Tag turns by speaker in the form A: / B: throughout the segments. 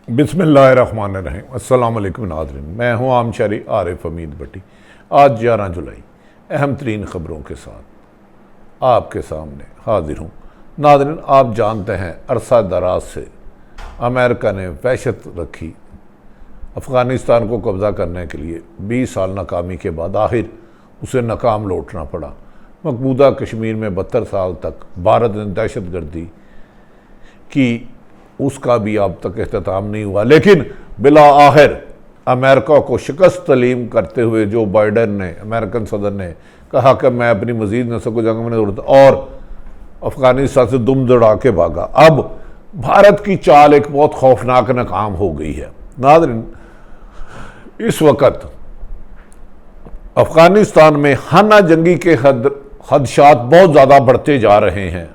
A: बिस्मिल्लाहिर्रहमानिर्रहीम। अस्सलाम वालेकुम नाज़रीन, मैं हूँ आम शहरी आरिफ हमीद भट्टी। आज 11 जुलाई अहम तरीन ख़बरों के साथ आपके सामने हाजिर हूँ। नाज़रीन, आप जानते हैं अरसा दराज से अमेरिका ने वहशत रखी अफ़गानिस्तान को कब्ज़ा करने के लिए 20 साल नाकामी के बाद आखिर उसे नाकाम लौटना पड़ा। मकबूदा कश्मीर में 72 साल तक भारत ने दहशत गर्दी की, उसका भी अब तक इख्तिताम नहीं हुआ। लेकिन बिला आखिर अमेरिका को शिकस्त तलीम करते हुए जो बाइडन ने, अमेरिकन सदर ने कहा कि मैं अपनी मजीद नस्ल को जंग में नहीं उड़ता और अफ़गानिस्तान से दुम दौड़ा के भागा। अब भारत की चाल एक बहुत खौफनाक नाकाम हो गई है। नाज़रीन, इस वक्त अफ़गानिस्तान में खाना जंगी के खदशात बहुत ज़्यादा बढ़ते जा रहे हैं,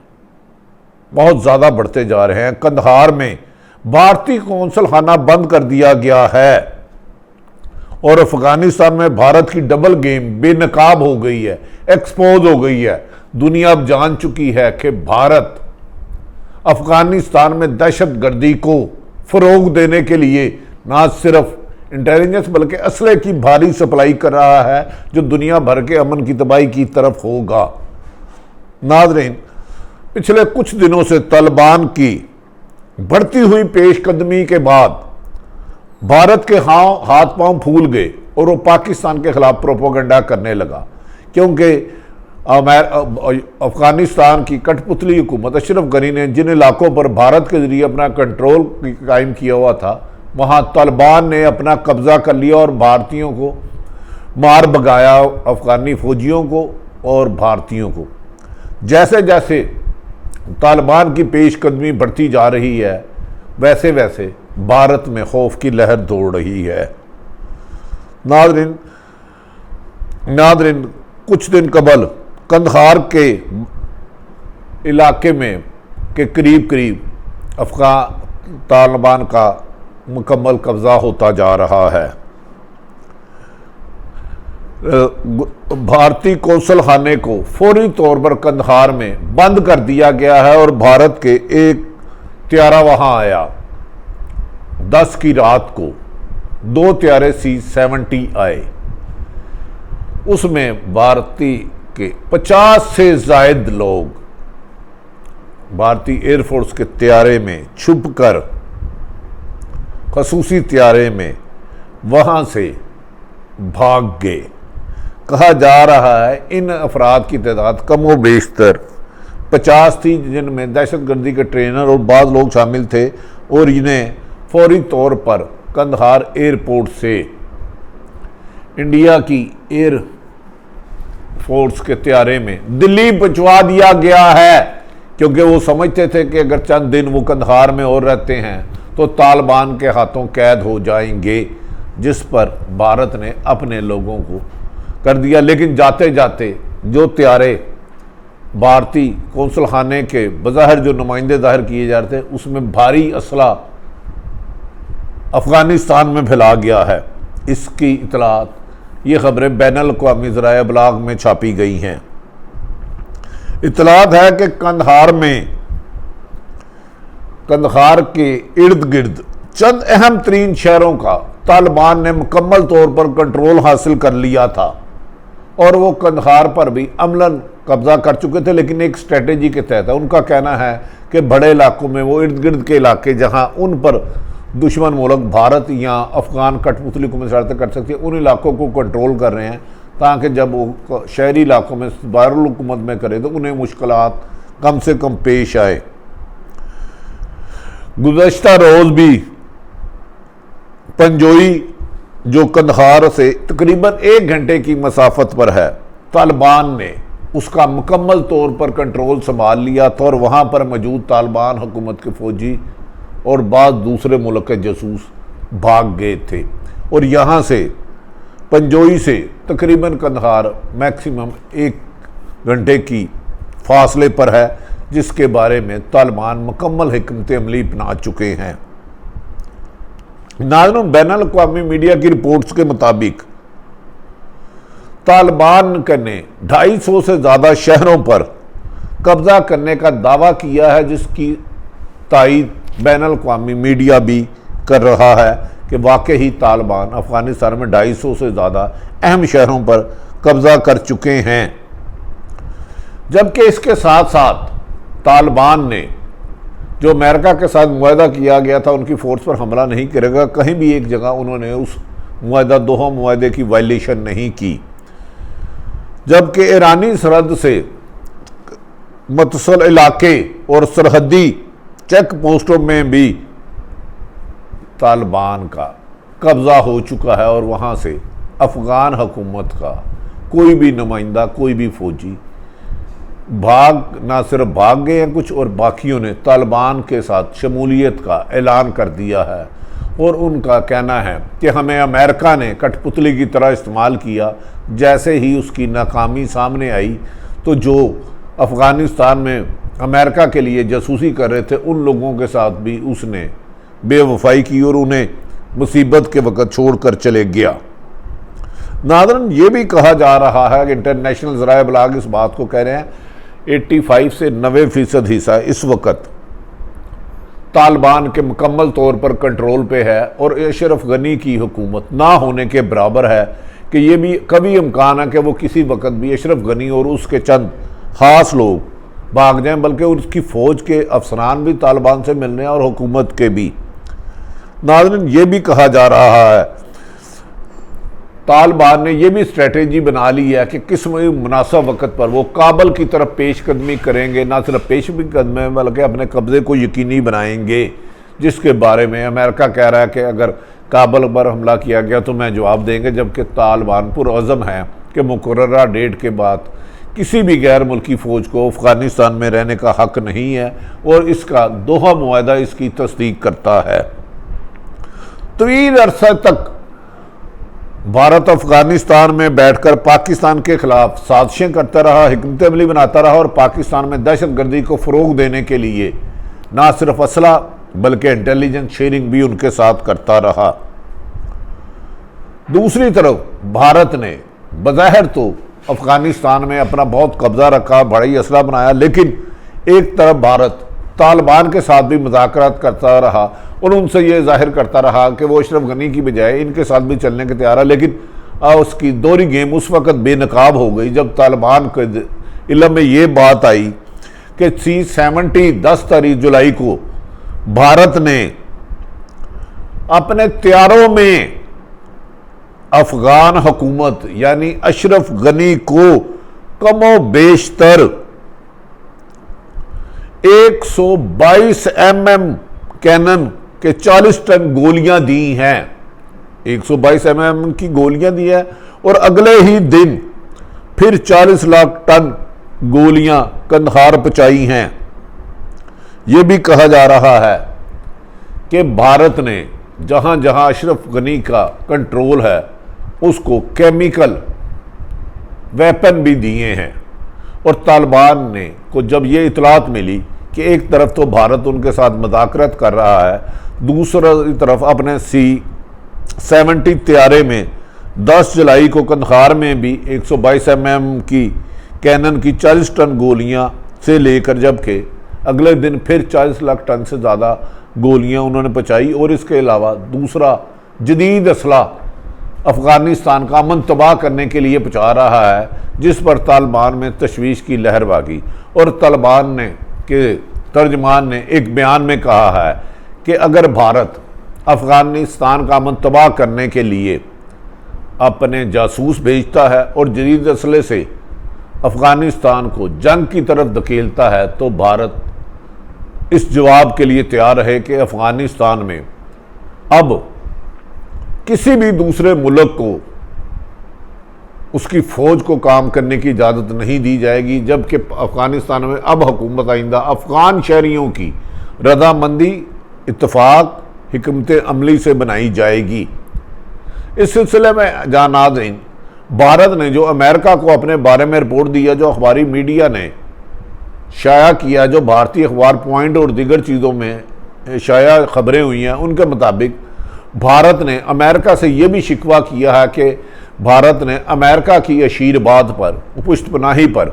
A: बहुत ज़्यादा बढ़ते जा रहे हैं। कंधार में भारतीय कौंसल खाना बंद कर दिया गया है और अफगानिस्तान में भारत की डबल गेम बेनकाब हो गई है, एक्सपोज हो गई है। दुनिया अब जान चुकी है कि भारत अफगानिस्तान में दहशत गर्दी को फ़रोग देने के लिए ना सिर्फ इंटेलिजेंस बल्कि असले की भारी सप्लाई कर रहा है, जो दुनिया भर के अमन की तबाही की तरफ होगा। नाज़रीन, पिछले कुछ दिनों से तालिबान की बढ़ती हुई पेशकदमी के बाद भारत के हाथ पांव फूल गए और वो पाकिस्तान के खिलाफ प्रोपोगंडा करने लगा, क्योंकि अफगानिस्तान की कठपुतली हुकूमत अशरफ गनी ने जिन इलाकों पर भारत के जरिए अपना कंट्रोल कायम किया हुआ था, वहाँ तालिबान ने अपना कब्जा कर लिया और भारतीयों को मार भगाया, अफगानी फौजियों को और भारतीयों को। जैसे जैसे तालिबान की पेशकदमी बढ़ती जा रही है, वैसे वैसे भारत में खौफ की लहर दौड़ रही है। नाज़रीन, कुछ दिन कबल कंधार के इलाके में के करीब करीब तालिबान का मुकम्मल कब्ज़ा होता जा रहा है। भारतीय कौंसल खाने को फौरी तौर पर कंधार में बंद कर दिया गया है और भारत के एक त्यारा वहां आया। 10 की रात को 2 त्यारे C-70 आए, उसमें भारतीय के 50 से जायद लोग भारतीय एयरफोर्स के त्यारे में छुपकर खसूसी त्यारे में वहां से भाग गए। कहा जा रहा है इन अफराद की तादाद कम व बेशतर 50 थी, जिनमें दहशतगर्दी के ट्रेनर और बाद लोग शामिल थे, और इन्हें फौरी तौर पर कंधार एयरपोर्ट से इंडिया की एयर फोर्स के त्यारे में दिल्ली पहुंचवा दिया गया है, क्योंकि वो समझते थे कि अगर चंद दिन वो कंधार में और रहते हैं तो तालिबान के हाथों कैद हो जाएंगे, जिस पर भारत ने अपने लोगों को कर दिया। लेकिन जाते जाते जो त्यारे भारतीय कौंसल खाने के बज़ाहिर जो नुमाइंदे ज़ाहिर किए जा रहे थे, उसमें भारी असला अफ़गानिस्तान में फैला गया है। इसकी इतलात, ये खबरें बैनुल अक़वामी ज़राए इबलाग में छापी गई हैं। इतलात है कि कंधार के इर्द गिर्द चंद अहम तरीन शहरों का तालिबान ने मुकम्मल तौर पर कंट्रोल हासिल कर लिया था और वो कंधार पर भी अमलन कब्जा कर चुके थे, लेकिन एक स्ट्रेटेजी के तहत। उनका कहना है कि बड़े इलाकों में, वो इर्द गिर्द के इलाके जहां उन पर दुश्मन मुल्क भारत या अफगान कठपुतली को शरारतें कर सकती है, उन इलाकों को कंट्रोल कर रहे हैं, ताकि जब वो शहरी इलाकों में दारुल हुकूमत में करे तो उन्हें मुश्किलात कम से कम पेश आए। गुज़श्ता रोज़ भी पंजोई, जो कंधार से तकरीबन 1 घंटे की मसाफत पर है, तालिबान ने उसका मुकम्मल तौर पर कंट्रोल संभाल लिया था और वहाँ पर मौजूद तालिबान हुकूमत के फौजी और बाद दूसरे मुल्क के जासूस भाग गए थे। और यहाँ से पंजोई से तकरीबन कंधार मैक्सिमम 1 घंटे की फासले पर है, जिसके बारे में तालिबान मुकम्मल हिकमत अमली अपना चुके हैं। नाज़रीन, बैनुल अक़वामी मीडिया की रिपोर्ट्स के मुताबिक तालिबान ने 250 से ज़्यादा शहरों पर कब्जा करने का दावा किया है, जिसकी तायीद बैनुल अक़वामी मीडिया भी कर रहा है कि वाकई ही तालिबान अफ़गानिस्तान में 250 से ज़्यादा अहम शहरों पर कब्ज़ा कर चुके हैं। जबकि इसके साथ साथ तालिबान ने जो अमेरिका के साथ मुआहदा किया गया था उनकी फ़ोर्स पर हमला नहीं करेगा, कहीं भी एक जगह उन्होंने उस मुआहदा दोहा मुआहदे की वायलेशन नहीं की। जबकि ईरानी सरहद से मुतसल इलाके और सरहदी चेक पोस्टों में भी तालिबान का कब्ज़ा हो चुका है और वहाँ से अफ़गान हुकूमत का कोई भी नुमाइंदा, कोई भी फ़ौजी ना सिर्फ भाग गए हैं कुछ, और बाकियों ने तालिबान के साथ शमूलियत का ऐलान कर दिया है। और उनका कहना है कि हमें अमेरिका ने कठपुतली की तरह इस्तेमाल किया। जैसे ही उसकी नाकामी सामने आई तो जो अफ़गानिस्तान में अमेरिका के लिए जासूसी कर रहे थे उन लोगों के साथ भी उसने बेवफाई की और उन्हें मुसीबत के वक़्त छोड़कर चले गया। नाज़रीन, ये भी कहा जा रहा है कि इंटरनेशनल ज़राए इबलाग इस बात को कह रहे हैं 85 से 90% हिस्सा इस वक्त तालिबान के मुकम्मल तौर पर कंट्रोल पे है और अशरफ गनी की हुकूमत ना होने के बराबर है कि ये भी कभी इम्कान है कि वो किसी वक्त भी अशरफ गनी और उसके चंद ख़ास लोग भाग जाएं, बल्कि उसकी फ़ौज के अफसरान भी तालिबान से मिलने और हुकूमत के भी। नाज़रीन, ये भी कहा जा रहा है तालिबान ने यह भी स्ट्रेटेजी बना ली है कि किस मुनासिब वक्त पर वो काबल की तरफ पेशकदमी करेंगे, ना सिर्फ पेशकदमी बल्कि अपने कब्ज़े को यकीनी बनाएंगे, जिसके बारे में अमेरिका कह रहा है कि अगर काबल पर हमला किया गया तो मैं जवाब देंगे। जबकि तालिबान पुरअज़म है कि मुकर्ररा डेट के बाद किसी भी गैर मुल्की फ़ौज को अफ़गानिस्तान में रहने का हक़ नहीं है और इसका दोहा मुआहदा इसकी तस्दीक करता है। तवील अरसा तक भारत अफ़गानिस्तान में बैठकर पाकिस्तान के ख़िलाफ़ साजिशें करता रहा, हिकमत अमली बनाता रहा और पाकिस्तान में दहशतगर्दी को फ़रोग़ देने के लिए ना सिर्फ असला बल्कि इंटेलिजेंस शेयरिंग भी उनके साथ करता रहा। दूसरी तरफ भारत ने बज़ाहिर तो अफ़गानिस्तान में अपना बहुत कब्ज़ा रखा, बड़ा ही असला बनाया, लेकिन एक तरफ भारत तालिबान के साथ भी मुज़ाकरात करता रहा और उनसे ये जाहिर करता रहा कि वो अशरफ गनी की बजाय इनके साथ भी चलने के तैयार है। लेकिन उसकी दोहरी गेम उस वक़्त बेनकाब हो गई जब तालिबान के इल्म में ये बात आई कि C-70 10 तारीख जुलाई को भारत ने अपने तैयारों में अफ़गान हुकूमत यानी अशरफ गनी को कमो बेशतर 122 mm कैनन के 40 टन गोलियां दी हैं। 122 mm की गोलियां दी है और अगले ही दिन फिर 40 लाख टन गोलियां कंधार पहुंचाई हैं। यह भी कहा जा रहा है कि भारत ने जहां जहां अशरफ गनी का कंट्रोल है उसको केमिकल वेपन भी दिए हैं। और तालिबान ने को जब ये इतलात मिली कि एक तरफ तो भारत उनके साथ मुज़ाकरात कर रहा है, दूसरी तरफ अपने C-70 तैयारे में 10 जुलाई को कंधार में भी 122 mm की कैनन की 40 टन गोलियां से लेकर जबकि अगले दिन फिर 40 लाख टन से ज़्यादा गोलियां उन्होंने पहुंचाई। और इसके अलावा दूसरा जदीद असला अफ़गानिस्तान का अमन तबाह करने के लिए पहुँचा रहा है, जिस पर तालिबान में तशवीश की लहर भागी। और तालिबान ने के तर्जमान ने एक बयान में कहा है कि अगर भारत अफ़गानिस्तान का अमन तबाह करने के लिए अपने जासूस भेजता है और जदीद असले से अफ़गानिस्तान को जंग की तरफ धकेलता है तो भारत इस जवाब के लिए तैयार है कि अफ़गानिस्तान में अब किसी भी दूसरे मुल्क को उसकी फ़ौज को काम करने की इजाज़त नहीं दी जाएगी। जबकि अफ़गानिस्तान में अब हुकूमत आइंदा अफ़गान शहरियों की रजामंदी इत्तफ़ाक हिकमत अमली से बनाई जाएगी। इस सिलसिले में जहाँ नाज़रीन भारत ने जो अमेरिका को अपने बारे में रिपोर्ट दिया, जो अखबारी मीडिया ने शाया किया, जो भारतीय अखबार पॉइंट और दीगर चीज़ों में शाया खबरें हुई हैं, उनके मुताबिक भारत ने अमेरिका से ये भी शिकवा किया है कि भारत ने अमेरिका की अशीरबाद पर पुष्टपनाही पर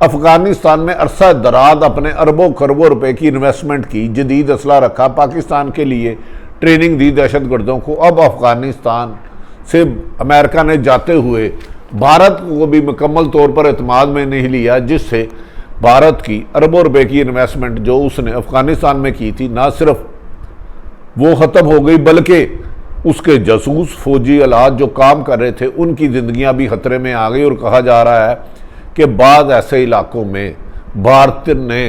A: अफ़गानिस्तान में अरसा दराज अपने अरबों खरबों रुपए की इन्वेस्टमेंट की, जदीद असला रखा, पाकिस्तान के लिए ट्रेनिंग दी दहशतगर्दों को। अब अफ़गानिस्तान से अमेरिका ने जाते हुए भारत को भी मुकम्मल तौर पर एतमाद में नहीं लिया, जिससे भारत की अरबों रुपए की इन्वेस्टमेंट जो उसने अफ़गानिस्तान में की थी ना सिर्फ वो ख़त्म हो गई, बल्कि उसके जासूस फौजी आलात जो काम कर रहे थे उनकी ज़िंदगियां भी खतरे में आ गई। और कहा जा रहा है कि बाद ऐसे इलाकों में भारत ने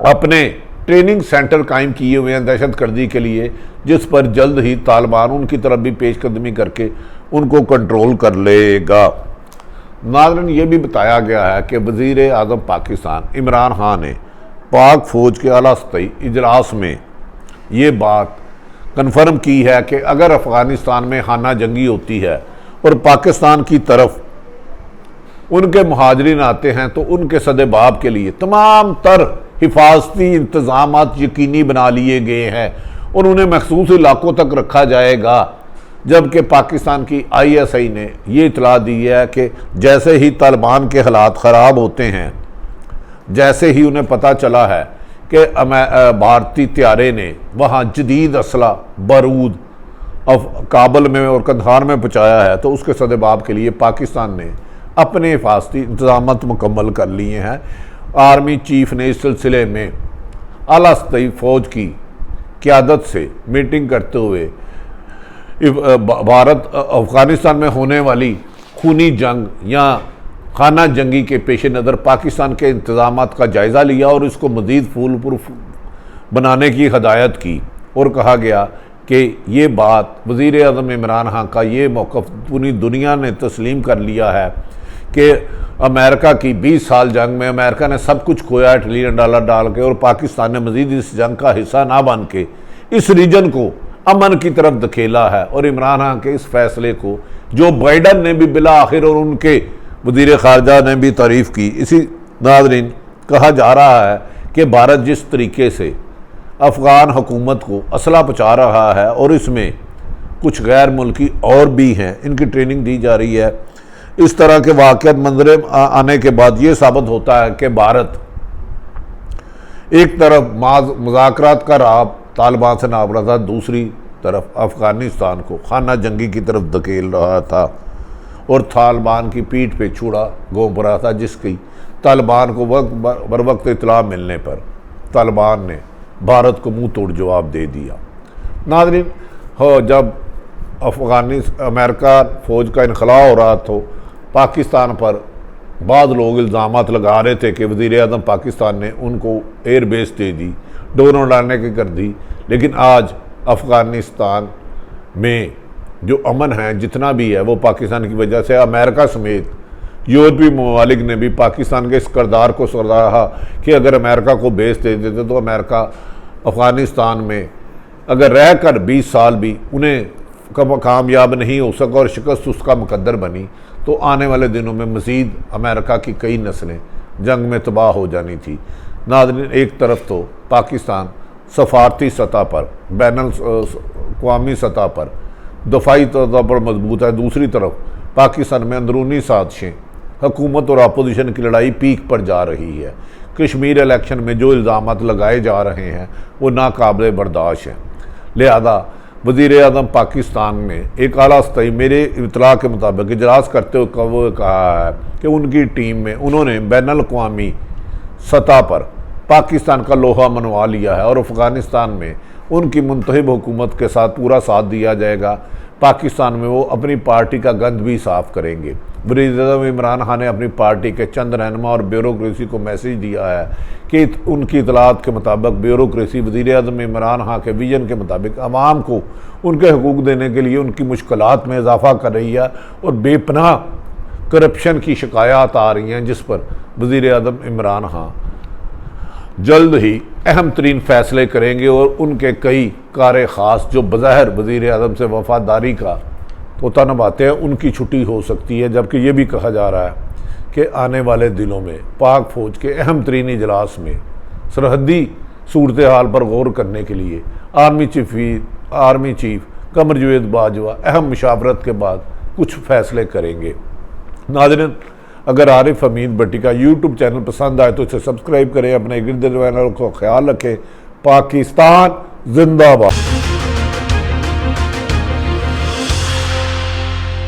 A: अपने ट्रेनिंग सेंटर कायम किए हुए हैं दहशतगर्दी के लिए, जिस पर जल्द ही तालिबान उनकी तरफ भी पेशकदमी करके उनको कंट्रोल कर लेगा। नाज़रीन, ये भी बताया गया है कि वज़ीर आज़म पाकिस्तान इमरान खान ने पाक फ़ौज के आला सतही इजलास में ये बात कन्फर्म की है कि अगर अफ़गानिस्तान में खाना जंगी होती है और पाकिस्तान की तरफ उनके मुहाजिरीन आते हैं तो उनके सदेबाब के लिए तमाम तर हिफाजती इंतज़ाम यकीनी बना लिए गए हैं और उन्हें मखसूस इलाकों तक रखा जाएगा। जबकि पाकिस्तान की ISI ने यह इतला दी है कि जैसे ही तालिबान के हालात ख़राब होते हैं, जैसे ही उन्हें पता चला है कि भारतीय त्यारे ने वहाँ जदीद असला बारूद काबल में और कंधार में पहुँचाया है, तो उसके सदेबाब के लिए पाकिस्तान ने अपने हिफाजती इंतजाम मुकम्मल कर लिए हैं। आर्मी चीफ ने इस सिलसिले में आला सतही फ़ौज की क़यादत से मीटिंग करते हुए भारत अफ़गानिस्तान में होने वाली खूनी जंग या खाना जंगी के पेश नज़र पाकिस्तान के इंतजाम का जायज़ा लिया और इसको मज़ीद फूल प्रूफ बनाने की हदायत की। और कहा गया कि ये बात वज़ीर आज़म इमरान खान का ये मौक़िफ़ पूरी दुनिया ने तस्लीम कर लिया है कि अमेरिका की 20 साल जंग में अमेरिका ने सब कुछ खोया $1 ट्रिलियन डाल के, और पाकिस्तान ने मज़ीद इस जंग का हिस्सा ना बन के इस रीजन को अमन की तरफ धकेला है। और इमरान खान के इस फैसले को जो बाइडन ने भी बिला आखिर और उनके वज़ीर ख़ारजा ने भी तारीफ़ की। इसी नाज़रीन, कहा जा रहा है कि भारत जिस तरीके से अफ़गान हुकूमत को असला पहुँचा रहा है और इसमें कुछ गैर मुल्की और भी हैं, इनकी ट्रेनिंग दी जा रही है, इस तरह के वाक़यात मंजरे आने के बाद ये साबित होता है कि भारत एक तरफ मुज़ाकरात का राह तालिबान से नाप रहा था, दूसरी तरफ अफ़गानिस्तान को खाना जंगी की तरफ धकेल रहा था और तालिबान की पीठ पे छुरा घोंप रहा था, जिसकी तालिबान को बर वक्त इतला मिलने पर तालिबान ने भारत को मुंह तोड़ जवाब दे दिया। नाज़रीन, जब अमेरिका फ़ौज का इनखला हो रहा तो पाकिस्तान पर बाद लोग इल्ज़ामात लगा रहे थे कि वज़ीर आज़म पाकिस्तान ने उनको एयर बेस दे दी, ड्रोन डालने की कर दी। लेकिन आज अफ़गानिस्तान में जो अमन है जितना भी है वो पाकिस्तान की वजह से। अमेरिका समेत यूरोपीय ममालिक ने भी पाकिस्तान के इस किरदार को सराहा कि अगर अमेरिका को बेस दे देते तो अमेरिका अफ़गानिस्तान में अगर रह कर 20 साल भी उन्हें कामयाब नहीं हो सका और शिकस्त उसका मुकद्दर बनी, तो आने वाले दिनों में मज़ीद अमेरिका की कई नस्लें जंग में तबाह हो जानी थी। नाज़रीन, एक तरफ तो पाकिस्तान सफारती सतह पर, बैनुल अक़वामी सतह पर दफ़ाई तौर पर मजबूत है, दूसरी तरफ पाकिस्तान में अंदरूनी साजिशें, हुकूमत और अपोजिशन की लड़ाई पीक पर जा रही है। कश्मीर इलेक्शन में जो इल्ज़ामात लगाए जा रहे हैं वो नाकाबिल बर्दाश्त हैं। लिहाजा वज़ीर आज़म पाकिस्तान ने एक आला सतही मेरे इतला के मुताबिक इजलास करते हुए कहा है कि उनकी टीम में उन्होंने बैनुल अक़वामी सतह पर पाकिस्तान का लोहा मनवा लिया है और अफ़गानिस्तान में उनकी मुंतखब हुकूमत के साथ पूरा साथ दिया जाएगा। पाकिस्तान में वो अपनी पार्टी का गंद भी साफ़ करेंगे। वज़ीर आज़म इमरान खान ने अपनी पार्टी के चंद रहनुमा और ब्यूरोक्रेसी को मैसेज दिया है कि उनकी इतलात के मुताबिक ब्यूरोक्रेसी वज़ीर आज़म इमरान खान के विजन के मुताबिक आवाम को उनके हकूक़ देने के लिए उनकी मुश्किलात में इजाफ़ा कर रही है और बेपनाह करप्शन की शिकायत आ रही हैं, जिस पर वज़ीर आज़म इमरान खान जल्द ही अहम तरीन फ़ैसले करेंगे और उनके कई कार ख़ास जो बज़ाहिर वज़ीर आज़म से वफ़ादारी का तोता नभाते हैं उनकी छुट्टी हो सकती है। जबकि ये भी कहा जा रहा है कि आने वाले दिनों में पाक फ़ौज के अहम तरीन इजलास में सरहदी सूरत हाल पर गौर करने के लिए आर्मी चीफ कमर जवेद बाजवा अहम मुशावरत के बाद कुछ फ़ैसले करेंगे। नाज़रीन, अगर आरिफ हमीद भट्टी का यूट्यूब चैनल पसंद आए तो इसे सब्सक्राइब करें, अपने गिरद का ख्याल रखें। पाकिस्तान जिंदाबाद।